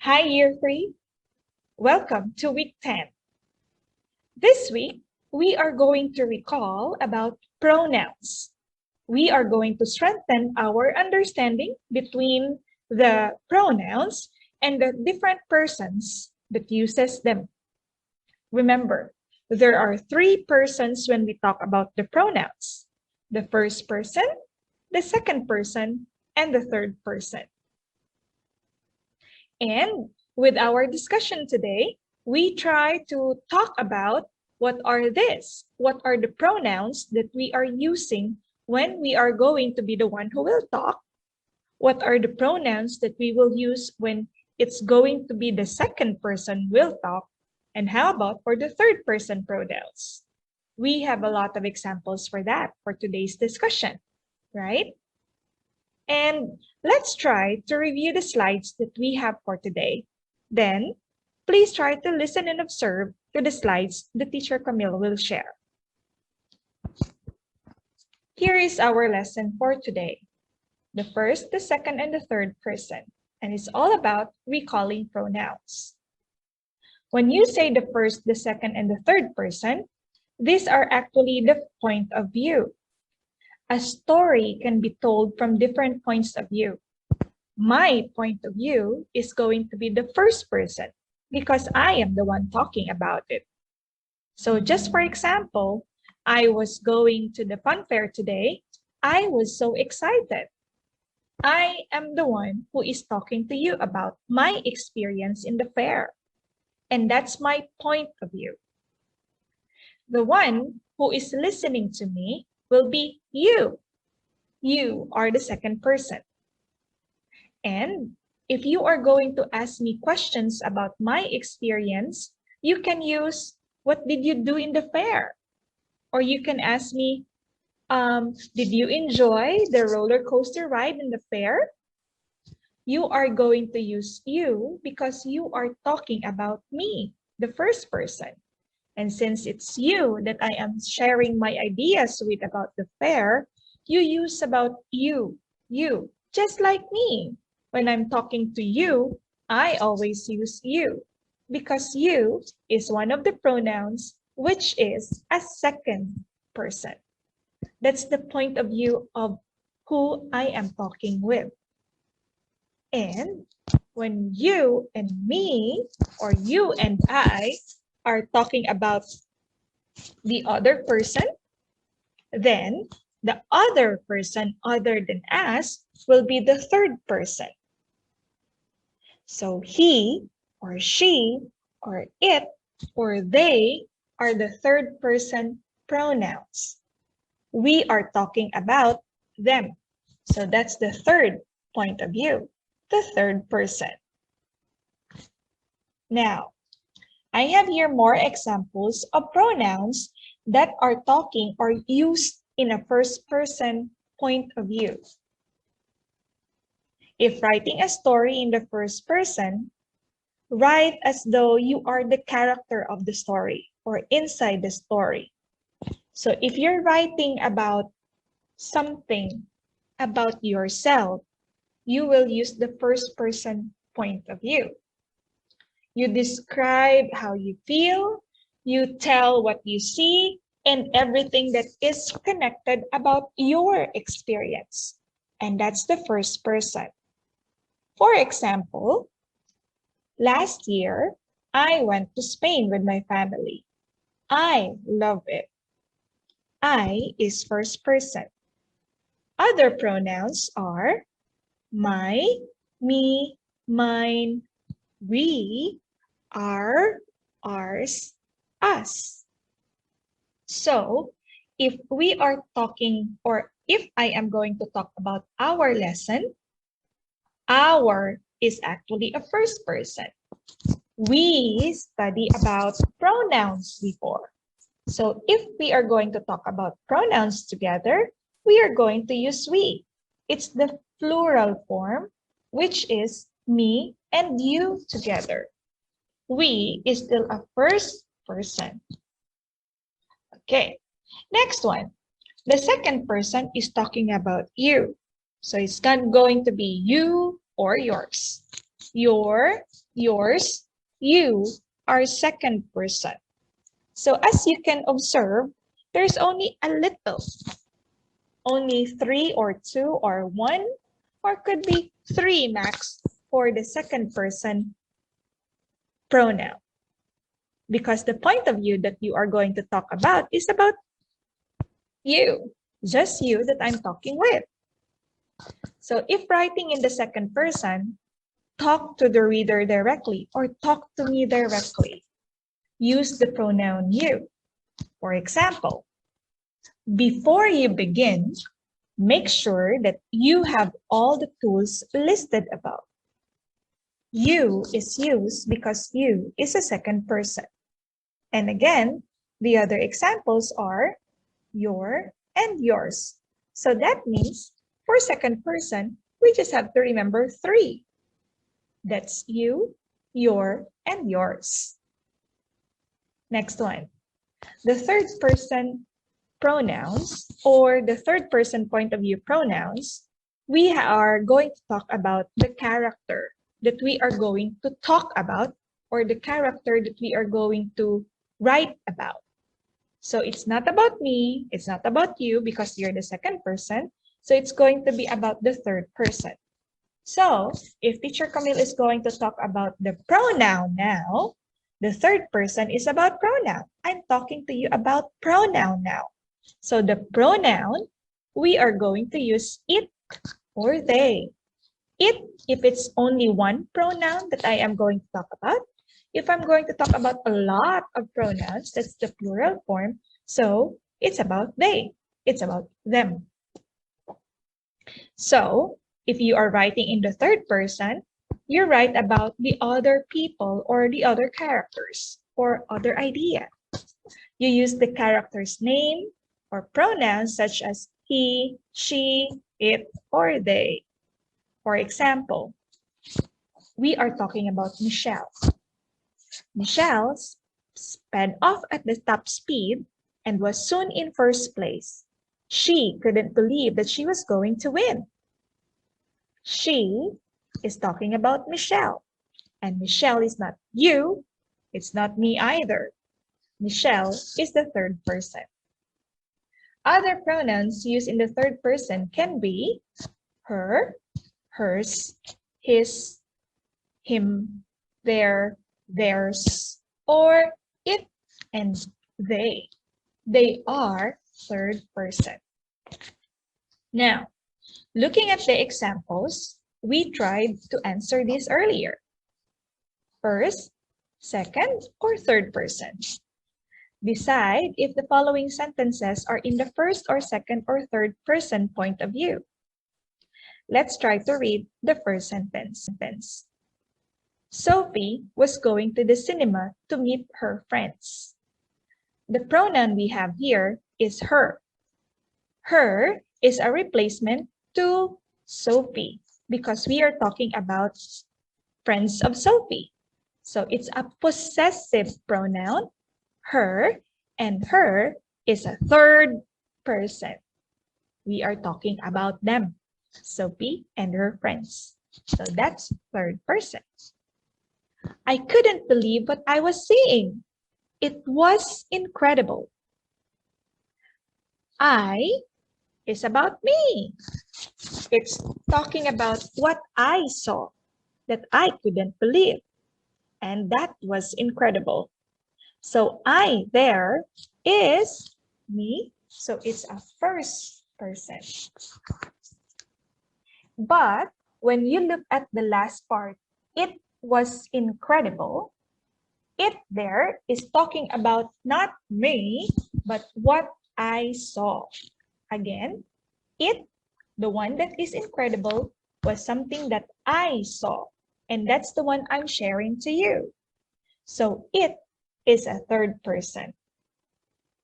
Hi, Year 3. Welcome to Week 10. This week, we are going to recall about pronouns. We are going to strengthen our understanding between the pronouns and the different persons that uses them. Remember, there are three persons when we talk about the pronouns. The first person, the second person, and the third person. And with our discussion today, we try to talk about what are the pronouns that we are using when we are going to be the one who will talk, what are the pronouns that we will use when it's going to be the second person will talk, and how about for the third person pronouns? We have a lot of examples for that for today's discussion, right? And let's try to review the slides that we have for today. Then, please try to listen and observe to the slides the teacher Camille will share. Here is our lesson for today. The first, the second, and the third person. And it's all about recalling pronouns. When you say the first, the second, and the third person, these are actually the point of view. A story can be told from different points of view. My point of view is going to be the first person because I am the one talking about it. So just for example, I was going to the fun fair today. I was so excited. I am the one who is talking to you about my experience in the fair. And that's my point of view. The one who is listening to me will be you. You are the second person. And if you are going to ask me questions about my experience, you can use, what did you do in the fair? Or you can ask me, did you enjoy the roller coaster ride in the fair? You are going to use you because you are talking about me, the first person. And since it's you that I am sharing my ideas with about the fair, you use about you, just like me. When I'm talking to you, I always use you because you is one of the pronouns which is a second person. That's the point of view of who I am talking with. And when you and me or you and I are talking about the other person, then the other person other than us will be the third person. So he or she or it or they are the third person pronouns. We are talking about them. So that's the third point of view, the third person. Now, I have here more examples of pronouns that are talking or used in a first person point of view. If writing a story in the first person, write as though you are the character of the story or inside the story. So if you're writing about something about yourself, you will use the first person point of view. You describe how you feel, you tell what you see, and everything that is connected about your experience. And that's the first person. For example, last year, I went to Spain with my family. I love it. I is first person. Other pronouns are my, me, mine, we, our, ours, us. So, if we are talking or if I am going to talk about our lesson, our is actually a first person. We study about pronouns before. So if we are going to talk about pronouns together, we are going to use we. It's the plural form, which is me and you together. We is still a first person. Okay, next one. The second person is talking about you. So it's not going to be you or yours. Your, yours, you are second person. So as you can observe, there's only a little, only 3 or 2 or 1, or could be 3 max for the second person pronoun. Because the point of view that you are going to talk about is about you, just you that I'm talking with. So if writing in the second person, talk to the reader directly or talk to me directly. Use the pronoun you. For example, before you begin, make sure that you have all the tools listed above. You is used because you is a second person. And again, the other examples are your and yours. So that means for second person, we just have to remember 3. That's you, your, and yours. Next one. The third person pronouns or the third person point of view pronouns, we are going to talk about the character that we are going to talk about or the character that we are going to write about. So it's not about me, it's not about you because you're the second person. So it's going to be about the third person. So if Teacher Camille is going to talk about the pronoun now, the third person is about pronoun. I'm talking to you about pronoun now. So the pronoun, we are going to use it or they. It, if it's only one pronoun that I am going to talk about. If I'm going to talk about a lot of pronouns, that's the plural form. So it's about they. It's about them. So if you are writing in the third person, you write about the other people or the other characters or other idea. You use the character's name or pronouns such as he, she, it, or they. For example, we are talking about Michelle. Michelle sped off at the top speed and was soon in first place. She couldn't believe that she was going to win. She is talking about Michelle. And Michelle is not you. It's not me either. Michelle is the third person. Other pronouns used in the third person can be her, hers, his, him, their, theirs, or it and they. They are third person. Now, looking at the examples, we tried to answer this earlier. First, second, or third person. Decide if the following sentences are in the first or second or third person point of view. Let's try to read the first sentence. Sophie was going to the cinema to meet her friends. The pronoun we have here is her. Her is a replacement to Sophie because we are talking about friends of Sophie. So it's a possessive pronoun, her, and her is a third person. We are talking about them, Sophie and her friends. So that's third person. I couldn't believe what I was seeing. It was incredible. I is about me. It's talking about what I saw that I couldn't believe. And that was incredible. So I there is me. So it's a first person. But when you look at the last part, it was incredible. It there is talking about not me, but what I saw. Again, it, the one that is incredible, was something that I saw. And that's the one I'm sharing to you. So it is a third person.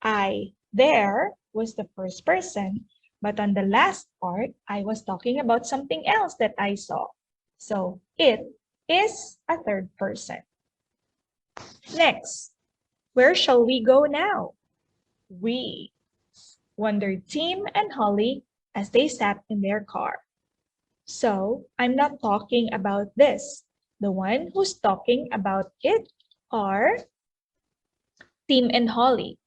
I there was the first person, but on the last part, I was talking about something else that I saw. So it is a third person. Next, where shall we go now? We, wondered Tim and Holly as they sat in their car. So I'm not talking about this. The one who's talking about it are Tim and Holly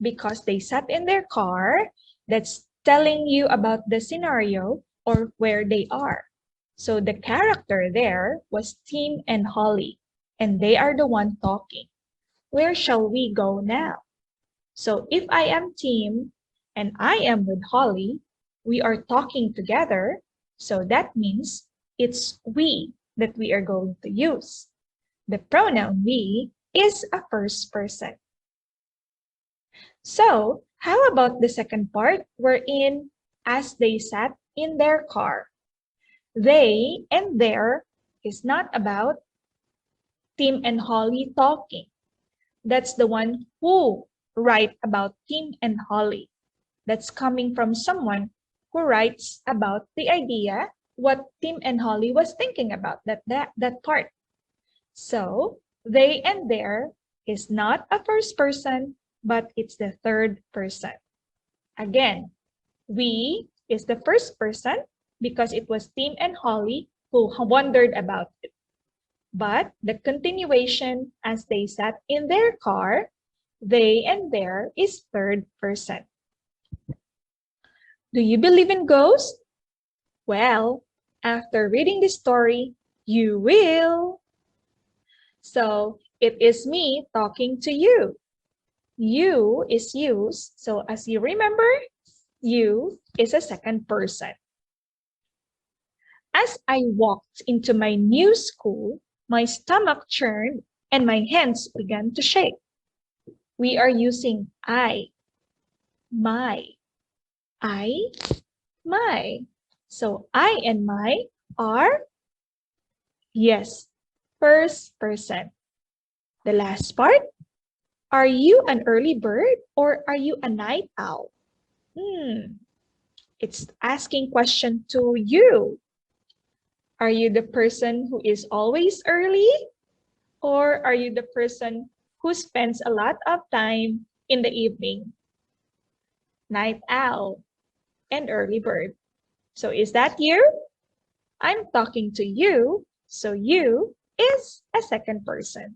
because they sat in their car that's telling you about the scenario or where they are. So the character there was Tim and Holly, and they are the one talking. Where shall we go now? So if I am Tim and I am with Holly, we are talking together. So that means it's we that we are going to use. The pronoun we is a first person. So how about the second part wherein as they sat in their car? They and their is not about Tim and Holly talking. That's the one who write about Tim and Holly. That's coming from someone who writes about the idea what Tim and Holly was thinking about that part. So they and their is not a first person, but it's the third person. Again, we is the first person because it was Tim and Holly who wondered about it. But the continuation as they sat in their car, they and their is third person. Do you believe in ghosts? Well, after reading this story, you will. So it is me talking to you. You is used, so as you remember, you is a second person. As I walked into my new school, my stomach churned and my hands began to shake. We are using I, my, I, my. So I and my are, yes, first person. The last part, are you an early bird or are you a night owl? It's asking question to you. Are you the person who is always early? Or are you the person who spends a lot of time in the evening? Night owl and early bird. So is that you? I'm talking to you, so you is a second person.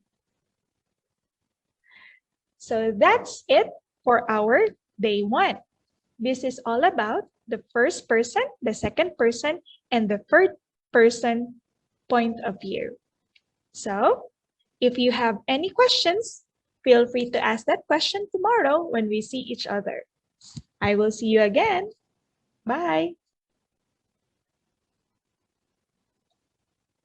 So that's it for our day 1. This is all about the first person, the second person, and the third person point of view. So if you have any questions, feel free to ask that question tomorrow when we see each other. I will see you again. Bye.